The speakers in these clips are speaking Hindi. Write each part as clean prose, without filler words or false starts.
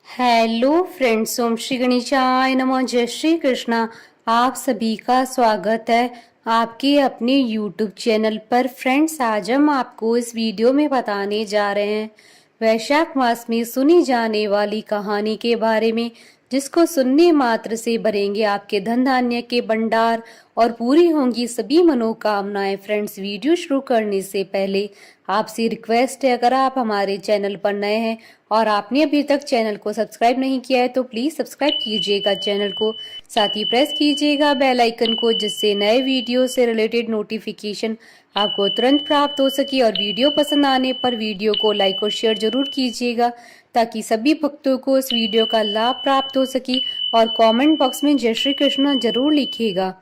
हेलो फ्रेंड्स, ओम श्री गणेशाय नमः। जय श्री कृष्णा। आप सभी का स्वागत है आपके अपने यूट्यूब चैनल पर। फ्रेंड्स, आज हम आपको इस वीडियो में बताने जा रहे हैं वैशाख मास में सुनी जाने वाली कहानी के बारे में, जिसको सुनने मात्र से भरेंगे आपके धन धान्य के भंडार और पूरी होंगी सभी मनोकामनाएं। फ्रेंड्स, वीडियो शुरू करने से पहले आपसे रिक्वेस्ट है, अगर आप हमारे चैनल पर नए हैं और आपने अभी तक चैनल को सब्सक्राइब नहीं किया है तो प्लीज सब्सक्राइब कीजिएगा चैनल को, साथ ही प्रेस कीजिएगा बेल आइकन को, जिससे नए वीडियो से रिलेटेड नोटिफिकेशन आपको तुरंत प्राप्त हो सके। और वीडियो पसंद आने पर वीडियो को लाइक और शेयर जरूर कीजिएगा ताकि सभी भक्तों को इस वीडियो का लाभ प्राप्त हो सके। और कमेंट बॉक्स में जय श्री कृष्ण जरूर लिखिएगा।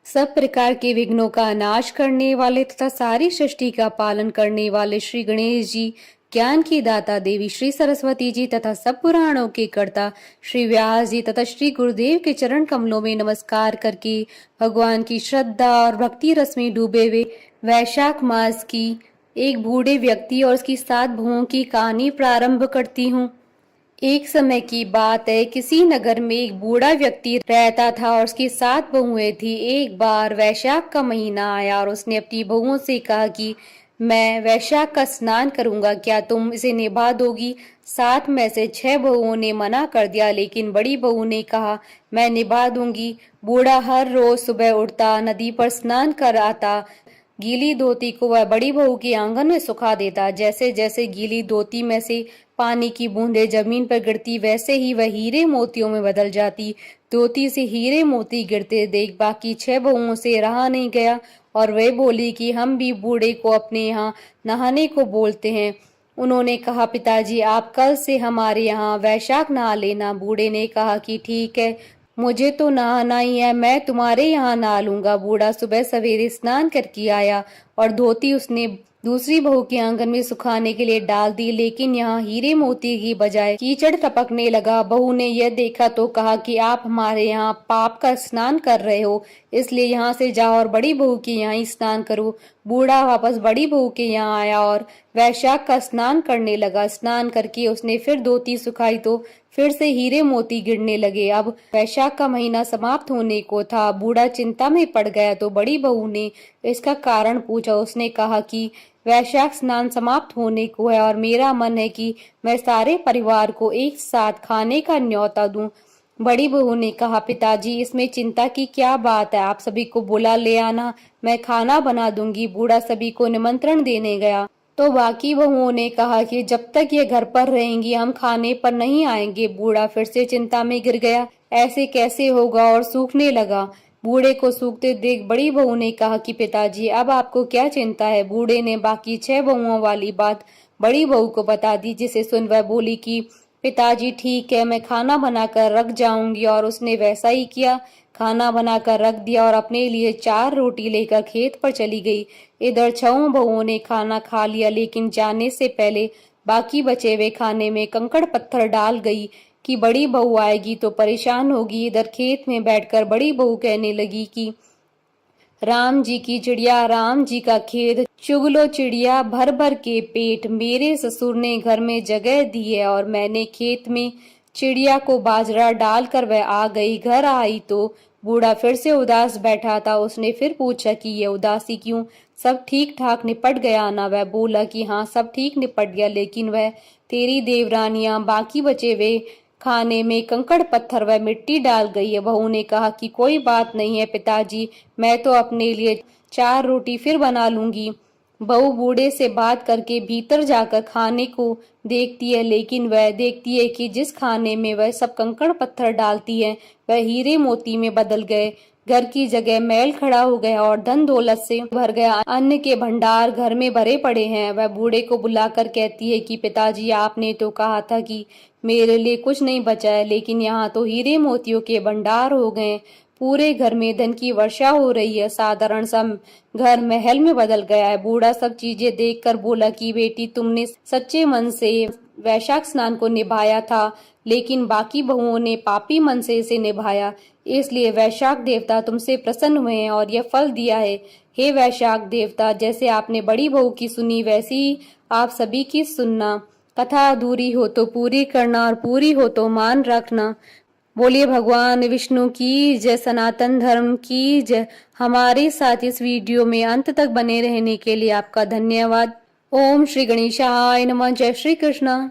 सब प्रकार के विघ्नों का नाश करने वाले तथा सारी सृष्टि का पालन करने वाले श्री गणेश जी, ज्ञान की दाता देवी श्री सरस्वती जी तथा सब पुराणों के कर्ता श्री व्यास जी तथा श्री गुरुदेव के चरण कमलों में नमस्कार करके भगवान की श्रद्धा और भक्ति रस में डूबे हुए वैशाख मास की एक बूढ़े व्यक्ति और उसकी 7 बहुओं की कहानी प्रारंभ करती हूँ। एक समय की बात है, किसी नगर में एक बूढ़ा व्यक्ति रहता था और उसकी 7 बहुएं थी। एक बार वैशाख का महीना आया और उसने अपनी बहुओं से कहा कि मैं वैशाख का स्नान करूंगा, क्या तुम इसे निभा दोगी? 7 में से 6 बहुओं ने मना कर दिया, लेकिन बड़ी बहू ने कहा मैं निभा दूंगी। बूढ़ा हर रोज सुबह उठता, नदी पर स्नान कर आता, गीली धोती को वह बड़ी बहू के आंगन में सुखा देता। जैसे जैसे गीली धोती में से पानी की बूंदें जमीन पर गिरती, वैसे ही वह हीरे मोतियों में बदल जाती। धोती से हीरे मोती गिरते देख बाकी 6 बहुओं से रहा नहीं गया और वे बोली कि हम भी बूढ़े को अपने यहाँ नहाने को बोलते हैं। उन्होंने कहा पिताजी, आप कल से हमारे यहाँ वैशाख नहा लेना। बूढ़े ने कहा कि ठीक है, मुझे तो नहाना ही है, मैं तुम्हारे यहाँ नहा लूंगा। बूढ़ा सुबह सवेरे स्नान करके आया और धोती उसने दूसरी बहू के आंगन में सुखाने के लिए डाल दी, लेकिन यहाँ हीरे मोती की बजाय कीचड़ टपकने लगा। बहू ने यह देखा तो कहा कि आप हमारे यहाँ पाप का स्नान कर रहे हो, इसलिए यहाँ से जाओ और बड़ी बहू के यहाँ ही स्नान करो। बूढ़ा वापस बड़ी बहू के यहाँ आया और वैशाख का स्नान करने लगा। स्नान करके उसने फिर धोती सुखाई तो फिर से हीरे मोती गिरने लगे। अब वैशाख का महीना समाप्त होने को था। बूढ़ा चिंता में पड़ गया तो बड़ी बहू ने इसका कारण पूछा। उसने कहा कि वैशाख स्नान समाप्त होने को है और मेरा मन है कि मैं सारे परिवार को एक साथ खाने का न्योता दूं। बड़ी बहू ने कहा पिताजी, इसमें चिंता की क्या बात है, आप सभी को बुला ले आना, मैं खाना बना दूंगी। बूढ़ा सभी को निमंत्रण देने गया तो बाकी बहुओं ने कहा कि जब तक ये घर पर रहेंगी हम खाने पर नहीं आएंगे। बूढ़ा फिर से चिंता में गिर गया, ऐसे कैसे होगा, और सूखने लगा। बूढ़े को सूखते देख बड़ी बहू ने कहा कि पिताजी, अब आपको क्या चिंता है? बूढ़े ने बाकी 6 बहुओं वाली बात बड़ी बहू को बता दी, जिसे सुन वह बोली कि पिताजी ठीक है, मैं खाना बनाकर रख जाऊंगी। और उसने वैसा ही किया, खाना बनाकर रख दिया और अपने लिए 4 रोटी लेकर खेत पर चली गई। इधर 6 बहुओं ने खाना खा लिया, लेकिन जाने से पहले बाकी बचे हुए खाने में कंकड़ पत्थर डाल गई कि बड़ी बहू आएगी तो परेशान होगी। इधर खेत में बैठकर बड़ी बहू कहने लगी कि राम जी की चिड़िया, राम जी का खेत, चुग लो चिड़िया भर भर के पेट। मेरे ससुर ने घर में जगह दी है और मैंने खेत में चिड़िया को बाजरा डालकर वह आ गई। घर आई तो बूढ़ा फिर से उदास बैठा था। उसने फिर पूछा कि ये उदासी क्यों, सब ठीक ठाक निपट गया ना? वह बोला कि हाँ, सब ठीक निपट गया, लेकिन वह तेरी देवरानियां बाकी बचे वे खाने में कंकड़ पत्थर व मिट्टी डाल गई है। बहू ने कहा कि कोई बात नहीं है पिताजी, मैं तो अपने लिए 4 रोटी फिर बना लूंगी। बहू बूढ़े से बात करके भीतर जाकर खाने को देखती है, लेकिन वह देखती है कि जिस खाने में वह सब कंकड़ पत्थर डालती है वह हीरे मोती में बदल गए। घर की जगह महल खड़ा हो गया और धन दौलत से भर गया। अन्न के भंडार घर में भरे पड़े हैं। वह बूढ़े को बुलाकर कहती है कि पिताजी, आपने तो कहा था कि मेरे लिए कुछ नहीं बचा है, लेकिन यहाँ तो हीरे मोतियों के भंडार हो गए। पूरे घर में धन की वर्षा हो रही है। साधारण सा घर महल में बदल गया है। बूढ़ा सब चीजें देखकर बोला कि बेटी, तुमने सच्चे मन से वैशाख स्नान को निभाया था, लेकिन बाकी बहुओं ने पापी मन से इसे निभाया, इसलिए वैशाख देवता तुमसे प्रसन्न हुए हैं और यह फल दिया है। हे वैशाख देवता, जैसे आपने बड़ी बहू की सुनी वैसी ही आप सभी की सुनना। कथा अधूरी हो तो पूरी करना और पूरी हो तो मान रखना। बोलिए भगवान विष्णु की जय, सनातन धर्म की जय। हमारे साथ इस वीडियो में अंत तक बने रहने के लिए आपका धन्यवाद। ओम श्री गणेशाय नमः। जय श्री कृष्ण।